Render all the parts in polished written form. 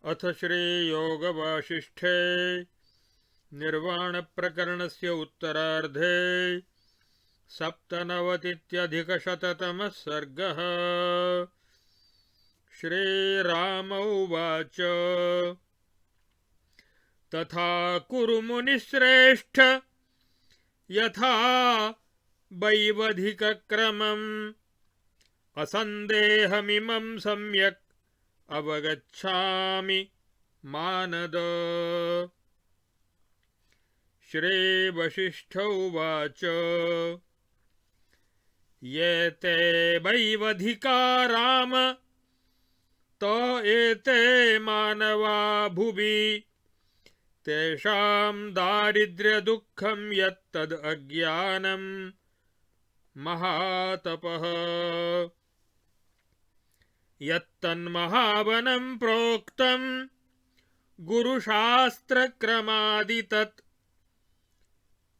अथ श्रीयोगवासिष्ठे निर्वाणप्रकरणस्य उत्तरार्धे सप्तनवतित्यधिकशततमः सर्गः। श्रीराम उवाच तथा कुरु मुनिश्रेष्ठ यथा वैवधिकक्रमम् असन्देहमिमं सम्यक् अवगच्छामि मानद। श्रीवसिष्ठ उवाच ये ते वैवधिका राम त एते मानवा भुवि तेषां दारिद्र्यदुःखं यत्तद् अज्ञानं महातपः। यत्तन्महावनं प्रोक्तं गुरुशास्त्रक्रमादि तत्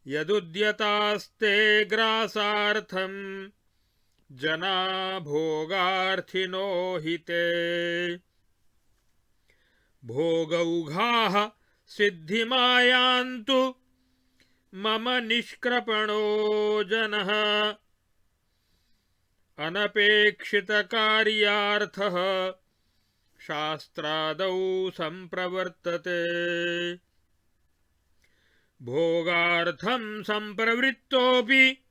यदुद्यतास्ते ग्रासार्थं जना भोगार्थिनो हिते। भोगौघाः सिद्धिमायान्तु मम निष्कृपणो जनः अनपेक्षितकार्यार्थः शास्त्रादौ संप्रवर्तते। भोगार्थं संप्रवृत्तोऽपि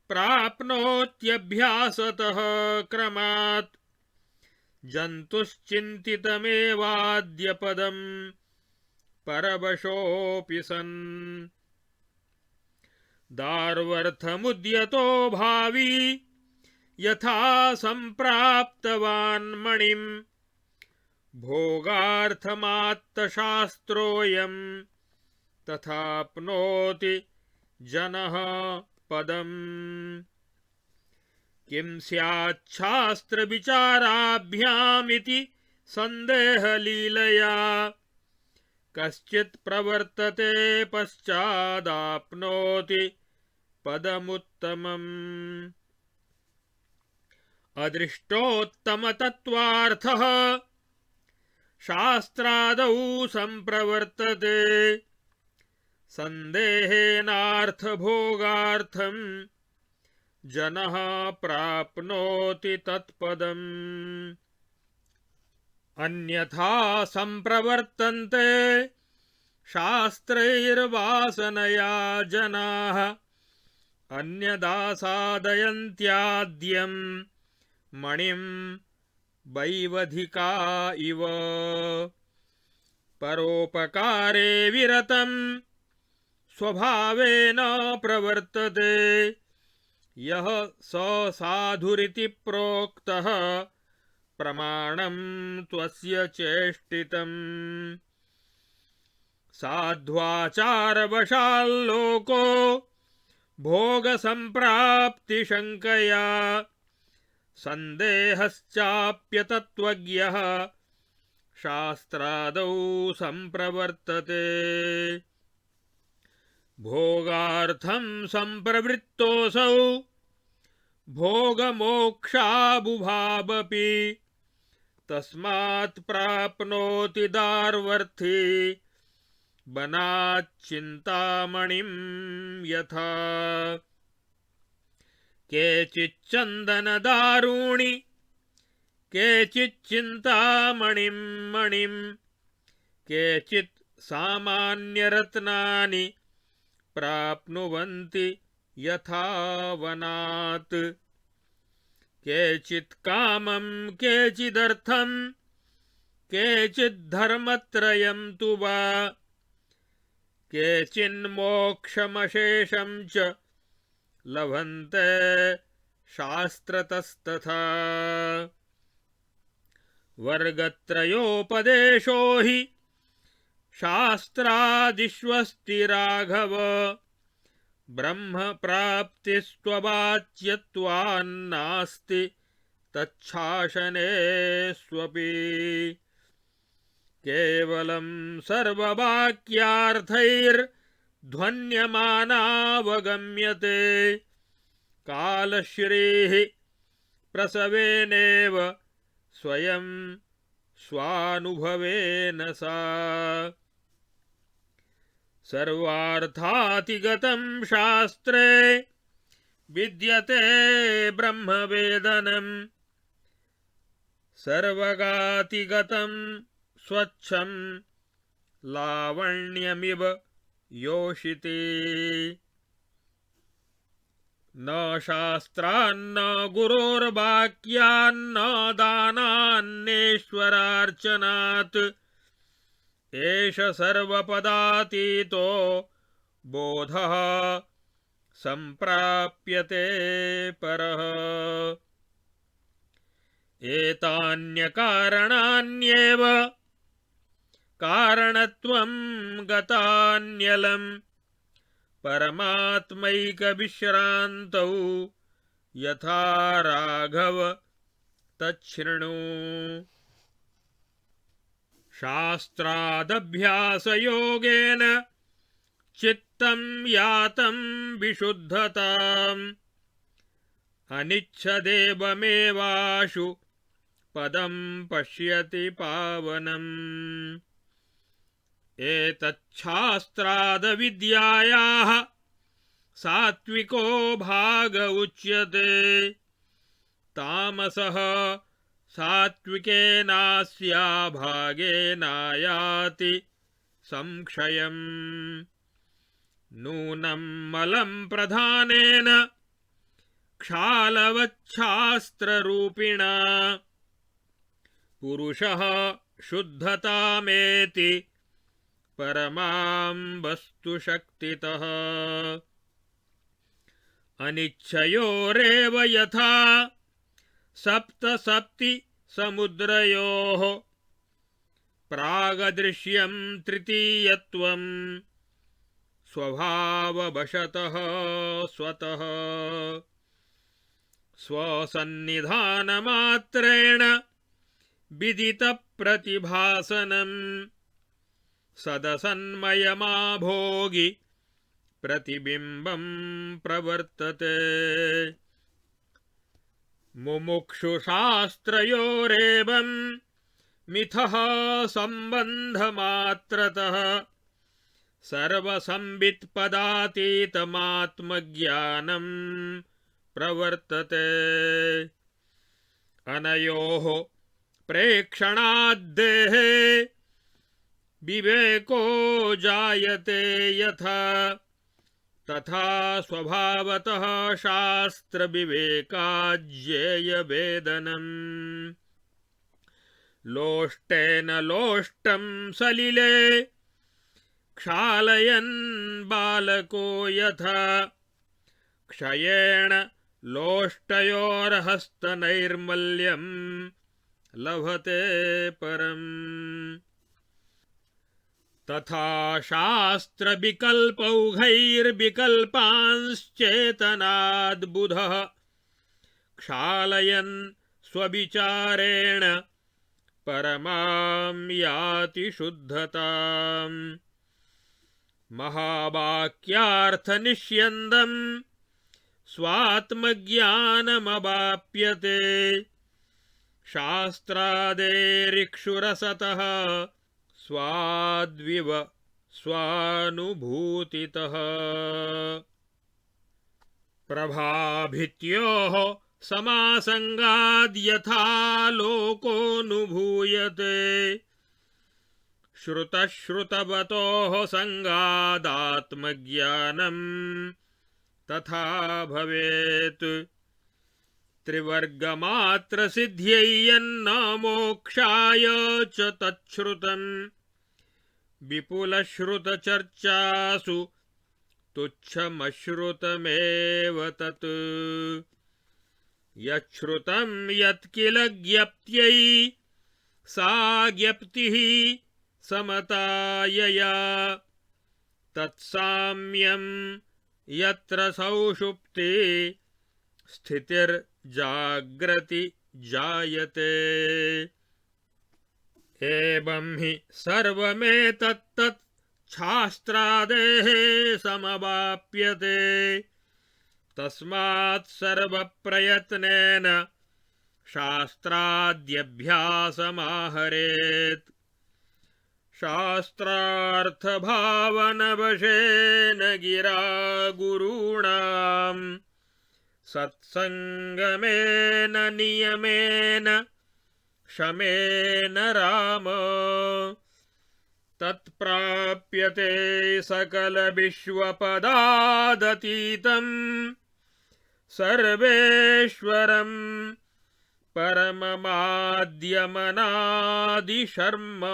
प्राप्नोत्यभ्यासतः क्रमात् जन्तुश्चिन्तितमेवाद्यपदं परवशोऽपि सन्। दार्वर्थमुद्यतो भावी यथा सम्प्राप्तवान् मणिं भोगार्थमात्तशास्त्रोऽयं तथाप्नोति जनः पदम्। किं स्याच्छास्त्रविचाराभ्यामिति सन्देहलीलया कश्चित् प्रवर्तते पश्चादाप्नोति पदमुत्तमम्। अदृष्टोत्तमतत्त्वार्थः शास्त्रादौ संप्रवर्तते सन्देहेनार्थभोगार्थं जनः प्राप्नोति तत्पदम्। अन्यथा संप्रवर्तन्ते शास्त्रैर्वासनया जनाः अन्यदा साधयन्त्याद्यं मणिं वैवधिका इव। परोपकारे विरतं स्वभावेन प्रवर्तते यः स साधुरिति प्रोक्तः प्रमाणं त्वस्य चेष्टितम्। साध्वाचारवशाल्लोको भोगसम्प्राप्तिशङ्कया सन्देहश्चाप्यतत्त्वज्ञः शास्त्रादौ संप्रवर्तते। भोगार्थं संप्रवृत्तोऽसौ भोगमोक्षाबुभावपि तस्मात् प्राप्नोति दार्वर्थी बनाच्चिन्तामणिं यथा। केचिच्चन्दनदारूणि केचिच्चिन्तामणिं मणिं केचित् सामान्यरत्नानि प्राप्नुवन्ति यथा वनात्। केचित् कामं केचिदर्थं केचिद्धर्मत्रयं तु वा केचिन्मोक्षमशेषं च लभन्ते शास्त्रतस्तथा। वर्गत्रयोपदेशो हि शास्त्रादिष्वस्ति राघव ब्रह्मप्राप्तिस्त्ववाच्यत्वान्नास्ति तच्छासनेष्वपि। केवलं सर्ववाक्यार्थैर्ध्वन्यमानावगम्यते कालश्रीः प्रसवेनेव स्वयं स्वानुभवेन सा सर्वार्थातिगतं शास्त्रे विद्यते ब्रह्मवेदनम् सर्वगातिगतं स्वच्छं लावण्यमिव योषिते न शास्त्रान्न गुरोर्वाक्यान्न दानान्नेश्वरार्चनात् एष सर्वपदातीतो बोधः सम्प्राप्यते परः एतान्यकारणान्येव कारणत्वं गतान्यलं परमात्मैकविश्रान्तौ यथा राघव तच्छृणु शास्त्रादभ्यासयोगेन चित्तं यातं विशुद्धताम् अनिच्छदेवमेवाशु पदं पश्यति पावनम् एतच्छास्त्रादविद्यायाः सात्विको भाग उच्यते तामसः सात्विकेनास्या भागेनायाति संक्षयम् नूनं मलं प्रधानेन क्षालवच्छास्त्ररूपिणा पुरुषः शुद्धतामेति परमां वस्तु शक्तितः अनिच्छयोरेव यथा सप्तसप्ति समुद्रयोः प्रागदृश्यं तृतीयत्वं स्वभाववशतः स्वतः स्वसन्निधानमात्रेण विदितप्रतिभासनं सदसन्मयमाभोगि प्रतिबिम्बं प्रवर्तते मुमुक्षुशास्त्रयोरेवं मिथः सम्बन्धमात्रतः सर्वसंवित्पदातीतमात्मज्ञानं प्रवर्तते अनयोः प्रेक्षणाद्देहे विवेको जायते यथा तथा स्वभावतः शास्त्रविवेकाज्ञेयवेदनम् लोष्टेन लोष्टं सलिले क्षालयन् बालको यथा क्षयेण लोष्टयोर्हस्तनैर्मल्यं लभते परम् तथा शास्त्रविकल्पौघैर्विकल्पांश्चेतनाद्बुधः क्षालयन् स्वविचारेण परमां याति शुद्धताम् महावाक्यार्थनिष्यन्दं स्वात्मज्ञानमवाप्यते शास्त्रादेरिक्षुरसतः स्वाद्विव स्वानुभूतितः प्रभाभित्योः समासंगाद्यथा लोकोऽनुभूयते श्रुतश्रुतवतोः संगादात्मज्ञानं तथा भवेत् त्रिवर्गमात्रसिद्ध्यै यन्न मोक्षाय च तच्छ्रुतं विपुलश्रुतचर्चासु तुच्छमश्रुतमेव तत् यच्छ्रुतं यत्किल ज्ञप्त्यै सा ज्ञप्तिः समतायया तत्साम्यं यत्र सौषुप्ति स्थितिर्जाग्रति जायते एवं हि सर्वमेतत्तत् शास्त्रादेः समवाप्यते तस्मात् सर्वप्रयत्नेन शास्त्राद्यभ्यासमाहरेत् शास्त्रार्थभावनवशेन गिरा गुरूणां सत्संगमेन नियमेन शमेन राम तत्प्राप्यते सकलविश्वपदादतीतं सर्वेश्वरं परममाद्यमनादिशर्म।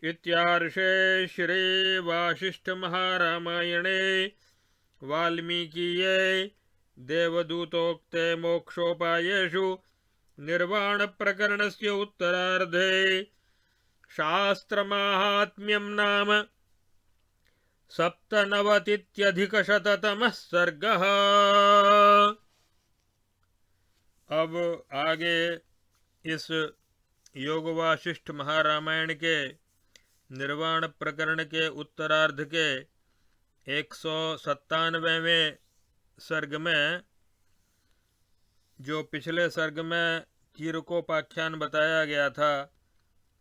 इत्यार्षे श्री वासिष्ठ महारामायणे वाल्मीकीये देवदूतोक्ते मोक्षोपायेषु निर्वाण प्रकरणस्य उत्तरार्धे शास्त्रमाहात्म्यं नाम 97 सर्गः। अब आगे इस योग वासिष्ठ महारामायण के निर्वाण प्रकरण के उत्तरार्ध के 197वें सर्ग में, जो पिछले सर्ग में कीरकोपाख्यान बताया गया था,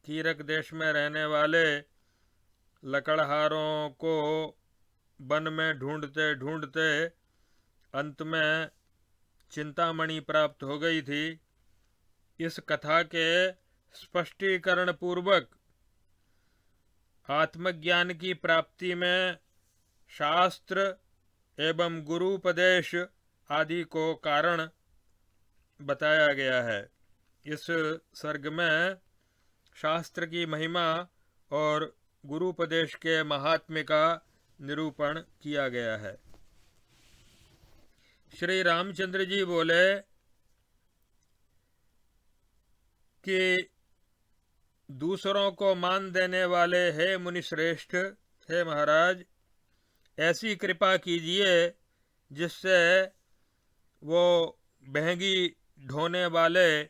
कीरक देश में रहने वाले लकड़हारों को वन में ढूंढते ढूंढते अंत में चिंतामणि प्राप्त हो गई थी। इस कथा के स्पष्टीकरण पूर्वक आत्मज्ञान की प्राप्ति में शास्त्र एवं गुरुपदेश आदि को कारण बताया गया है। इस सर्ग में शास्त्र की महिमा और गुरुपदेश के महात्म्य का निरूपण किया गया है। श्री रामचंद्र जी बोले कि दूसरों को मान देने वाले हे मुनिश्रेष्ठ, हे महाराज, ऐसी कृपा कीजिए जिससे वो बहंगी ढोने वाले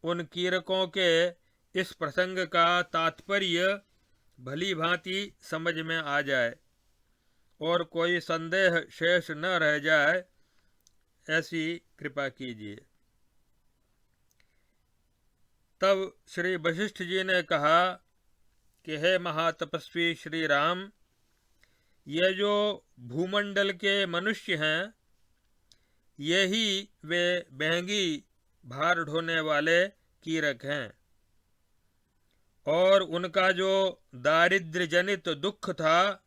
उन कीरकों के इस प्रसंग का तात्पर्य भली भांति समझ में आ जाए और कोई संदेह शेष न रह जाए, ऐसी कृपा कीजिए। तब श्री वशिष्ठ जी ने कहा कि हे महातपस्वी श्री राम, ये जो भूमंडल के मनुष्य हैं, यही वे बहंगी भार ढोने वाले कीरक हैं, और उनका जो दारिद्र्य जनित दुख था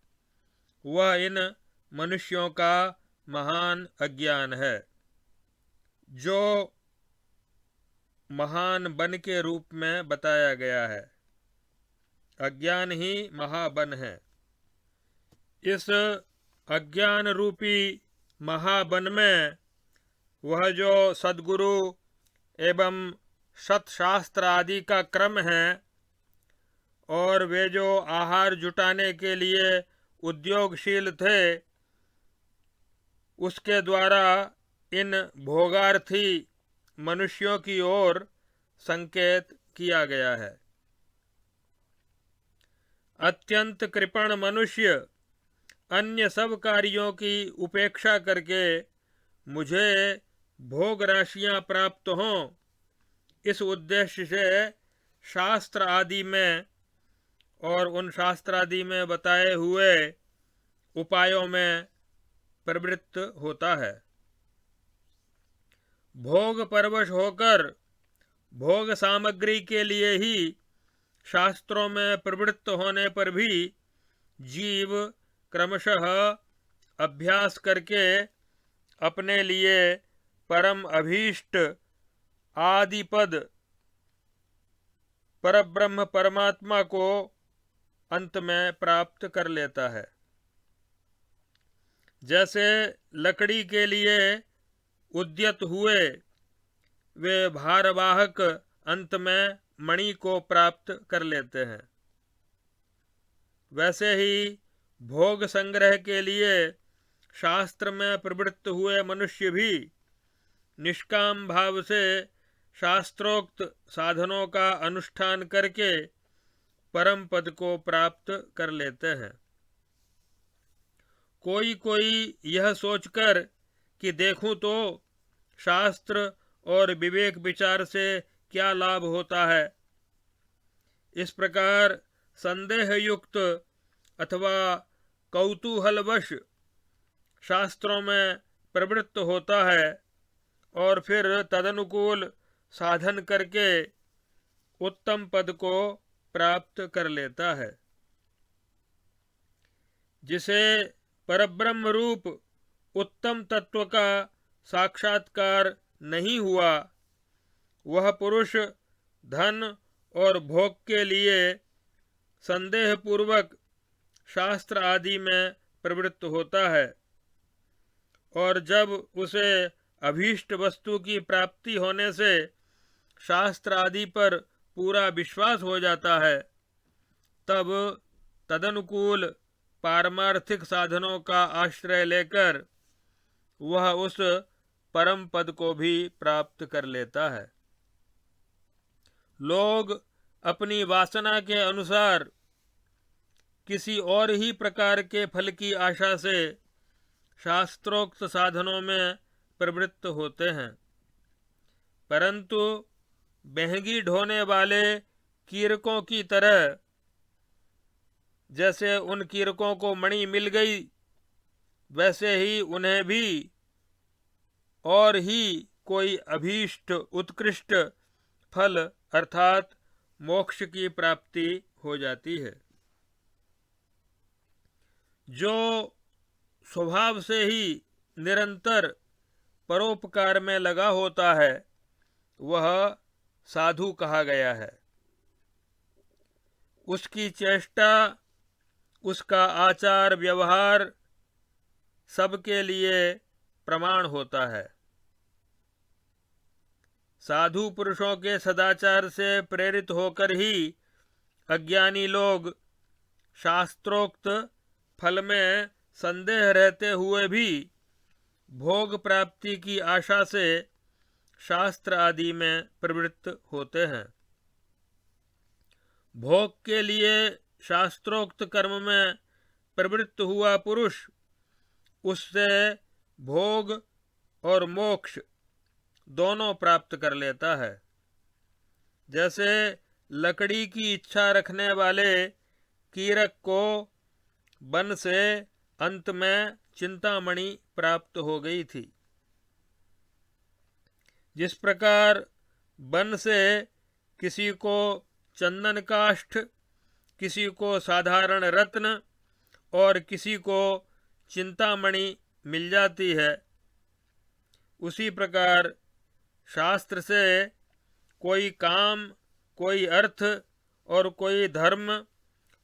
वह इन मनुष्यों का महान अज्ञान है। जो महान बन के रूप में बताया गया है, अज्ञान ही महाबन है। इस अज्ञान रूपी महाबन में वह जो सद्गुरु एवं सत्शास्त्र आदि का क्रम है और वे जो आहार जुटाने के लिए उद्योगशील थे, उसके द्वारा इन भोगार्थी मनुष्यों की ओर संकेत किया गया है। अत्यंत कृपण मनुष्य अन्य सब कार्यों की उपेक्षा करके मुझे भोग राशियां प्राप्त हों, इस उद्देश्य से शास्त्र आदि में और उन शास्त्र आदि में बताए हुए उपायों में प्रवृत्त होता है। भोग परवश होकर भोग सामग्री के लिए ही शास्त्रों में प्रवृत्त होने पर भी जीव क्रमशः अभ्यास करके अपने लिए परम अभीष्ट आदिपद परब्रह्म परमात्मा को अंत में प्राप्त कर लेता है। जैसे लकड़ी के लिए उद्यत हुए वे भारवाहक अंत में मणि को प्राप्त कर लेते हैं, वैसे ही भोग संग्रह के लिए शास्त्र में प्रवृत्त हुए मनुष्य भी निष्काम भाव से शास्त्रोक्त साधनों का अनुष्ठान करके परम पद को प्राप्त कर लेते हैं। कोई कोई यह सोचकर कि देखूं तो शास्त्र और विवेक विचार से क्या लाभ होता है। इस प्रकार संदेह युक्त अथवा कौतूहलवश शास्त्रों में प्रवृत्त होता है और फिर तदनुकूल साधन करके उत्तम पद को प्राप्त कर लेता है। जिसे परब्रह्म रूप उत्तम तत्व का साक्षात्कार नहीं हुआ, वह पुरुष धन और भोग के लिए संदेह पूर्वक शास्त्र आदि में प्रवृत्त होता है, और जब उसे अभीष्ट वस्तु की प्राप्ति होने से शास्त्र आदि पर पूरा विश्वास हो जाता है, तब तदनुकूल पारमार्थिक साधनों का आश्रय लेकर वह उस परम पद को भी प्राप्त कर लेता है। लोग अपनी वासना के अनुसार किसी और ही प्रकार के फल की आशा से शास्त्रोक्त साधनों में प्रवृत्त होते हैं, परंतु बहंगी ढोने वाले कीरकों की तरह, जैसे उन कीरकों को मणि मिल गई, वैसे ही उन्हें भी और ही कोई अभीष्ट उत्कृष्ट फल अर्थात मोक्ष की प्राप्ति हो जाती है। जो स्वभाव से ही निरंतर परोपकार में लगा होता है, वह साधु कहा गया है। उसकी चेष्टा, उसका आचार व्यवहार सबके लिए प्रमाण होता है। साधु पुरुषों के सदाचार से प्रेरित होकर ही अज्ञानी लोग शास्त्रोक्त फल में संदेह रहते हुए भी भोग प्राप्ति की आशा से शास्त्र आदि में प्रवृत्त होते हैं। भोग के लिए शास्त्रोक्त कर्म में प्रवृत्त हुआ पुरुष उससे भोग और मोक्ष दोनों प्राप्त कर लेता है। जैसे लकड़ी की इच्छा रखने वाले कीरक को वन से अंत में चिंतामणि प्राप्त हो गई थी, जिस प्रकार वन से किसी को चंदन काष्ठ, किसी को साधारण रत्न और किसी को चिंतामणि मिल जाती है, उसी प्रकार शास्त्र से कोई काम, कोई अर्थ और कोई धर्म,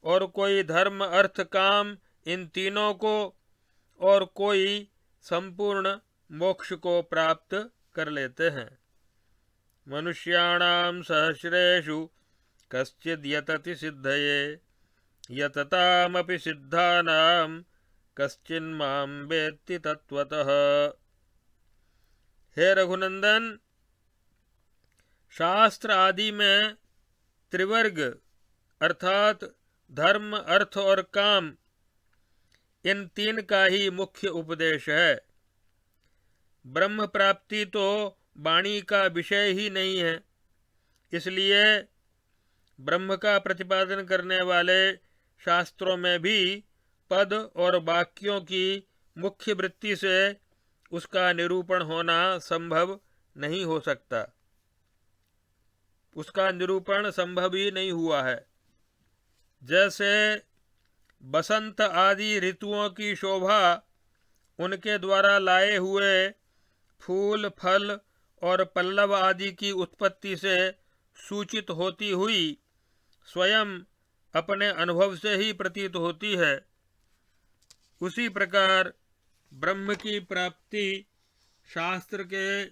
और कोई धर्म अर्थ काम, इन तीनों को, और कोई संपूर्ण मोक्ष को प्राप्त कर लेते हैं। मनुष्याणां सहस्रेषु कश्चिद् यतति सिद्धये, यततामपि सिद्धानां कश्चिन्मां वेत्ति तत्वतः। हे रघुनंदन, शास्त्र आदि में त्रिवर्ग अर्थात धर्म, अर्थ और काम, इन तीन का ही मुख्य उपदेश है। ब्रह्म प्राप्ति तो वाणी का विषय ही नहीं है, इसलिए ब्रह्म का प्रतिपादन करने वाले शास्त्रों में भी पद और वाक्यों की मुख्य वृत्ति से उसका निरूपण होना संभव नहीं हो सकता। उसका निरूपण संभव ही नहीं हुआ है। जैसे बसंत आदि ऋतुओं की शोभा उनके द्वारा लाए हुए फूल, फल और पल्लव आदि की उत्पत्ति से सूचित होती हुई स्वयं अपने अनुभव से ही प्रतीत होती है, उसी प्रकार ब्रह्म की प्राप्ति शास्त्र के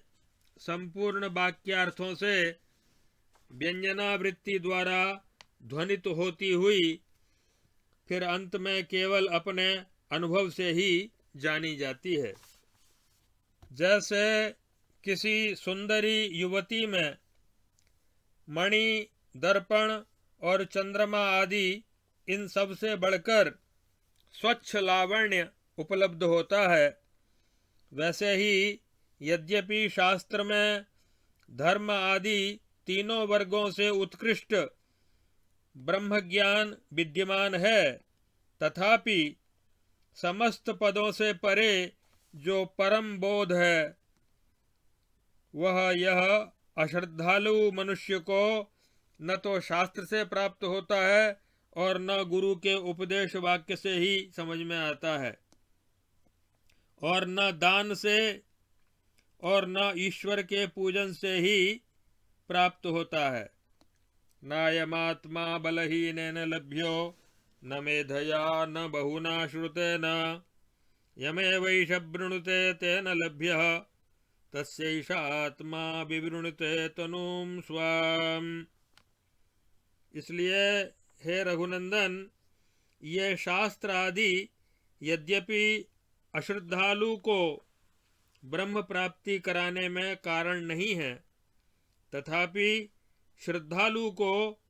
संपूर्ण वाक्यार्थों से व्यंजनावृत्ति द्वारा ध्वनित होती हुई फिर अंत में केवल अपने अनुभव से ही जानी जाती है। जैसे किसी सुंदरी युवती में मणि, दर्पण और चंद्रमा आदि इन सब से बढ़कर स्वच्छ लावण्य उपलब्ध होता है, वैसे ही यद्यपि शास्त्र में धर्म आदि तीनों वर्गों से उत्कृष्ट ब्रह्म ज्ञान विद्यमान है, तथापि समस्त पदों से परे जो परम बोध है वह यह अश्रद्धालु मनुष्य को न तो शास्त्र से प्राप्त होता है और न गुरु के उपदेश वाक्य से ही समझ में आता है, और न दान से और न ईश्वर के पूजन से ही प्राप्त होता है। नायमात्मा बलहीनेन लभ्यो न मेधया न बहुना श्रुतेन यमेवैष वृणुते तेन लभ्यः तस्यैष आत्मा विवृणुते तनुं स्वाम। इसलिए हे रघुनंदन, ये शास्त्र आदि यद्यपि अश्रद्धालु को ब्रह्म प्राप्ति कराने में कारण नहीं है, तथापि श्रद्धालु को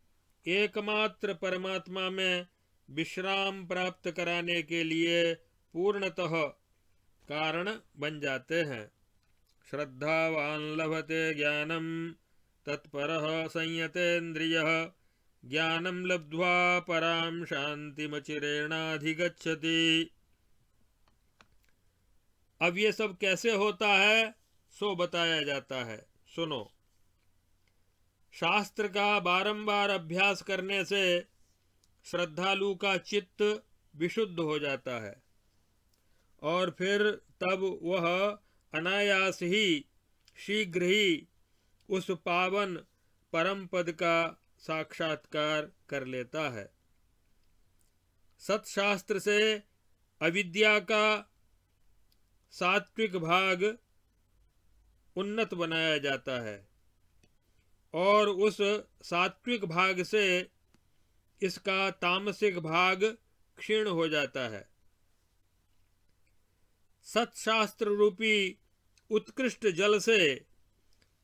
एकमात्र परमात्मा में विश्राम प्राप्त कराने के लिए पूर्णतः कारण बन जाते हैं। श्रद्धावान लभते ज्ञानम तत्परः संयतेन्द्रियः ज्ञानम लब्ध्वा पराम शांतिमचिरेणाधिगच्छति। अब ये सब कैसे होता है सो बताया जाता है, सुनो। शास्त्र का बारंबार अभ्यास करने से श्रद्धालु का चित्त विशुद्ध हो जाता है और फिर तब वह अनायास ही शीघ्र ही उस पावन परम पद का साक्षात्कार कर लेता है। सत्शास्त्र से अविद्या का सात्विक भाग उन्नत बनाया जाता है और उस सात्विक भाग से इसका तामसिक भाग क्षीण हो जाता है। सत्शास्त्र रूपी उत्कृष्ट जल से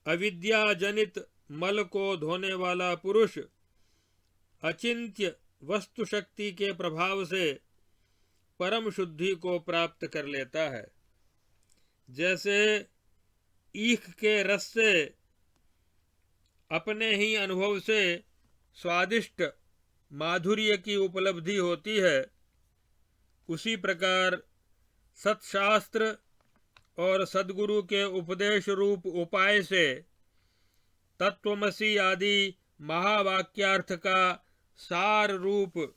अविद्या जनित मल को धोने वाला पुरुष अचिंत्य वस्तु शक्ति के प्रभाव से परम शुद्धि को प्राप्त कर लेता है। जैसे ईख के रस से अपने ही अनुभव से स्वादिष्ट माधुर्य की उपलब्धि होती है, उसी प्रकार सत्शास्त्र और सद्गुरु के उपदेश रूप उपाय से तत्वमसि आदि महावाक्यार्थ का सार रूप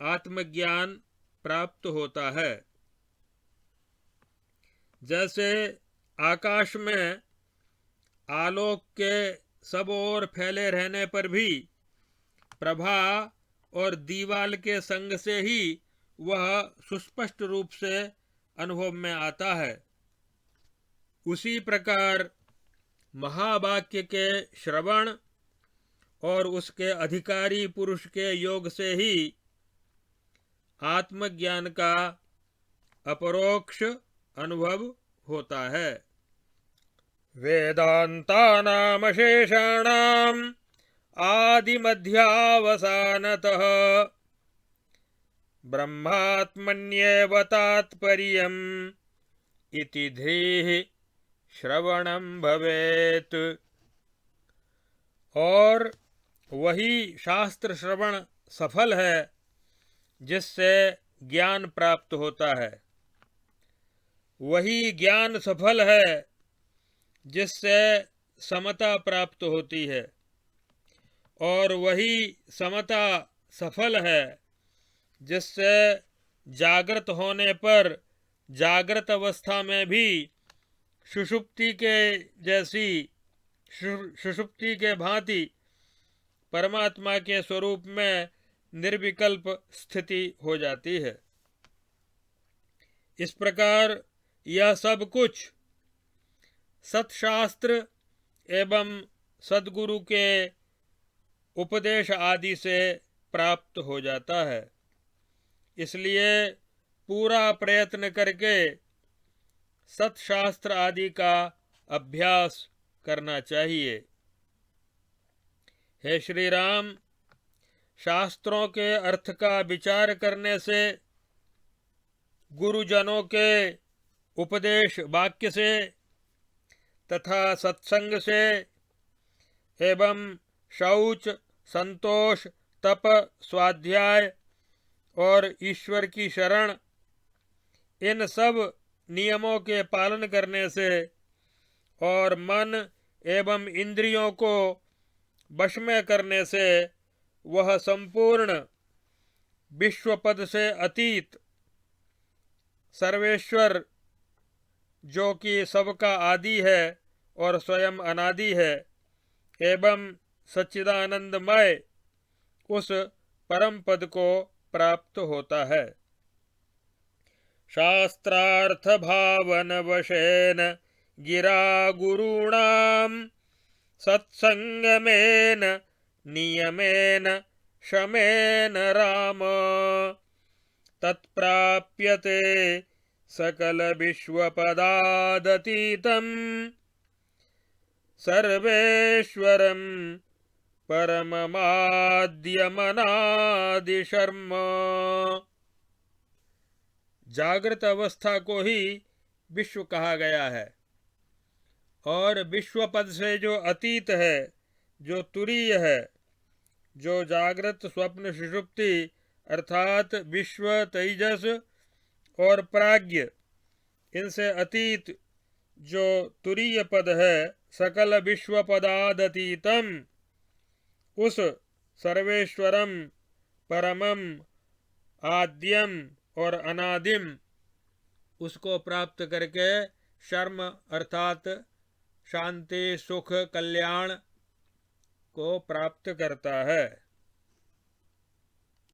आत्मज्ञान प्राप्त होता है। जैसे आकाश में आलोक के सब ओर फैले रहने पर भी प्रभा और दीवाल के संग से ही वह सुस्पष्ट रूप से अनुभव में आता है, उसी प्रकार महावाक्य के श्रवण और उसके अधिकारी पुरुष के योग से ही आत्मज्ञान का अपरोक्ष अनुभव होता है। वेदांतानाम शेषाणाम आदिमध्यावसानतः ब्रह्मात्मन्येव तात्पर्यम् इति धीः श्रवणं भवेत्। और वही शास्त्र श्रवण सफल है जिससे ज्ञान प्राप्त होता है, वही ज्ञान सफल है जिससे समता प्राप्त होती है, और वही समता सफल है जिससे जागृत होने पर जागृत अवस्था में भी सुषुप्ति के जैसी सुषुप्ति के भांति परमात्मा के स्वरूप में निर्विकल्प स्थिति हो जाती है। इस प्रकार यह सब कुछ सत्शास्त्र एवं सद्गुरु के उपदेश आदि से प्राप्त हो जाता है। इसलिए पूरा प्रयत्न करके सत्शास्त्र आदि का अभ्यास करना चाहिए। हे श्री राम, शास्त्रों के अर्थ का विचार करने से, गुरुजनों के उपदेश वाक्य से तथा सत्संग से एवं शौच, संतोष, तप, स्वाध्याय और ईश्वर की शरण, इन सब नियमों के पालन करने से और मन एवं इंद्रियों को वश में करने से वह संपूर्ण विश्वपद से अतीत सर्वेश्वर, जो कि सबका आदि है और स्वयं अनादि है, एवं सच्चिदानंदमय, उस परम पद को प्राप्त होता है। शास्त्रार्थ भावन वशेन गिरा गुरूणाम सत्संगमेन नियमेन शमेन राम तत्प्राप्यते सकल विश्वपदादतीतं सर्वेश्वरं परममाद्यमनादिशर्म। जागृत अवस्था को ही विश्व कहा गया है और विश्व पद से जो अतीत है, जो तुरीय है, जो जागृत स्वप्न सुषुप्ति अर्थात विश्व, तेजस और प्राज्ञ, इनसे अतीत जो तुरीय पद है, सकल विश्व पदादतीतम, उस सर्वेश्वरम परमम आद्यम और अनादिम, उसको प्राप्त करके शर्म अर्थात शांति, सुख, कल्याण को प्राप्त करता है।